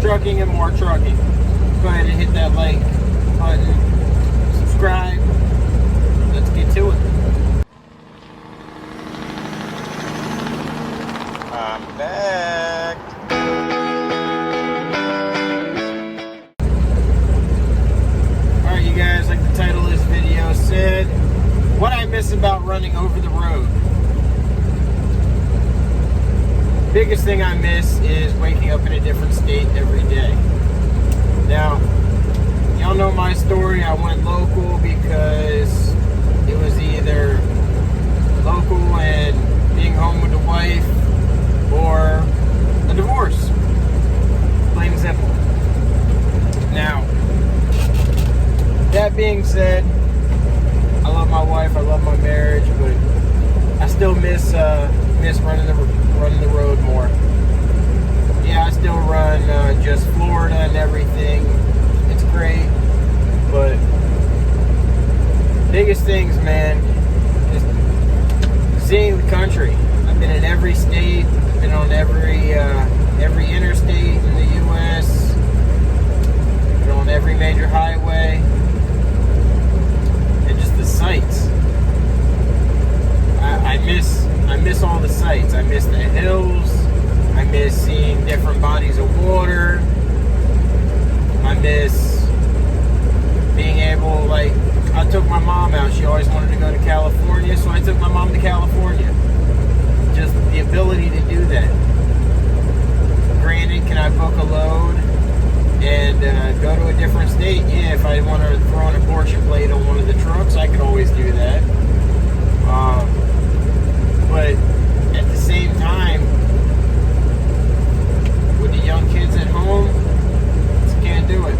trucking, and more trucking. Go ahead and hit that like button, subscribe. Let's get to it. I'm back. Alright, you guys, like the title of this video said, what I miss about running over the road. Biggest thing I miss is waking up in a different state every day. Now, y'all know my story. I went local because it was either local and being home with the wife or a divorce. Plain and simple. Now, that being said, I love my wife, I love my marriage, but I still miss running the road more. Yeah, I still run just Florida and everything. It's great, but biggest things, man, is seeing the country. I've been in every state. I've been on every interstate in the U.S. Been on every major highway, and just the sights. I miss all the sights. I miss the hills. I miss seeing different bodies of water. I miss being able, like, I took my mom out. She always wanted to go to California, so I took my mom to California. Just the ability to do that. Granted, can I book a load and go to a different state? Yeah, if I want to throw an abortion plate on one of the trucks, I could always do that. But at the same time, with the young kids at home, just can't do it.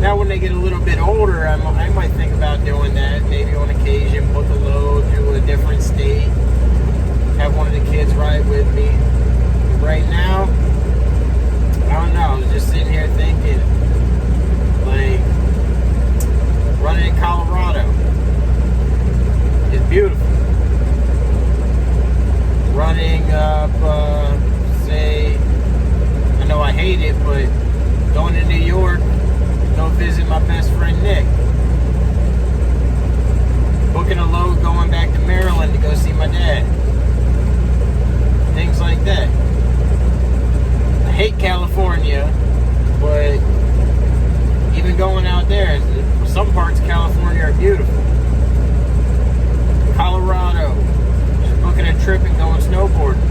Now when they get a little bit older, I might think about doing that. Maybe on occasion, book a load to a different state, have one of the kids ride with me. But right now, I don't know, I was just sitting here thinking, like, running in Colorado is beautiful. Running up, say, I know I hate it, but going to New York, go visit my best friend Nick. Booking a load going back to Maryland to go see my dad. Things like that. I hate California, but even going out there, some parts of California are beautiful. Colorado. Booking a trip and going snowboarding.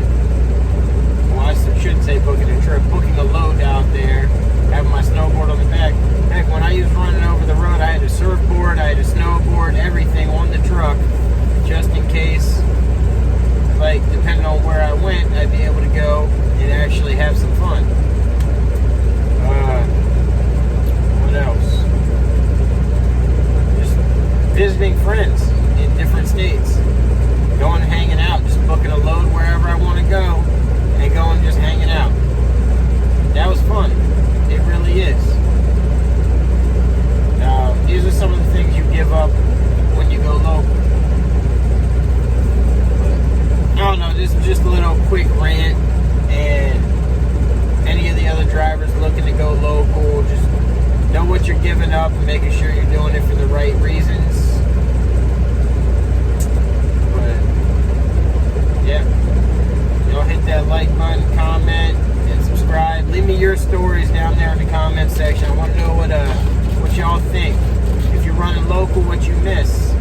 Well, I shouldn't say booking a trip. Booking a load out there, having my snowboard on the back. Heck, when I was running over the road, I had a surfboard, I had a snowboard, everything on the truck, just in case, like, depending on where I went, I'd be able to go and actually have some fun. What else? Just visiting friends in different states. Going and hanging out, just booking a load wherever I want to go and going just hanging out. That was fun. It really is. These are some of the things you give up when you go local. But, I don't know, this is just a little quick rant, and any of the other drivers looking to go local, just know what you're giving up and making sure you're doing it for the right reasons. Yeah, y'all hit that like button, comment, and subscribe. Leave me your stories down there in the comment section. I want to know what y'all think. If you're running local, what you miss.